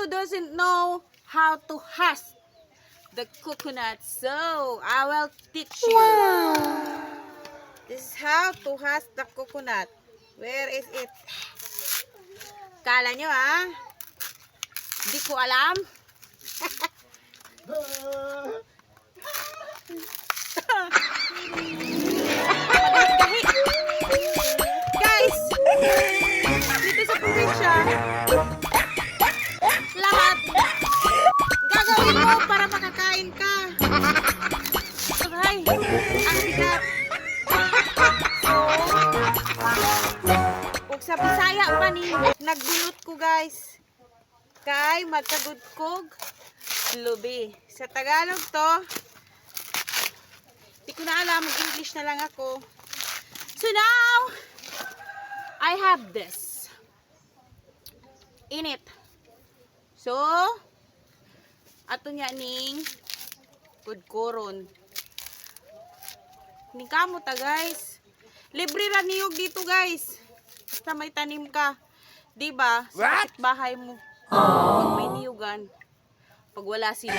who doesn't know how to husk the coconut, so I will teach you. This is how to husk the coconut. Where is it? Kala nyo di ko alam. Guys, dito sa probinsya, lahat gagawin mo para makakain ka. Ay, ang bigat. Kung sa Bisaya pa ni, nagbunot ko guys. Kay magkagud kog lubi. Sa Tagalog to, di ko na alam, mag-English na lang ako. So now, I have this in it. So, ato niya ning kudkoron. Ni kamo ta guys. Libre ra niyog dito guys. Basta may tanim ka. Di ba? Sa bahay mo. Pag may niyugan. Pag wala sila.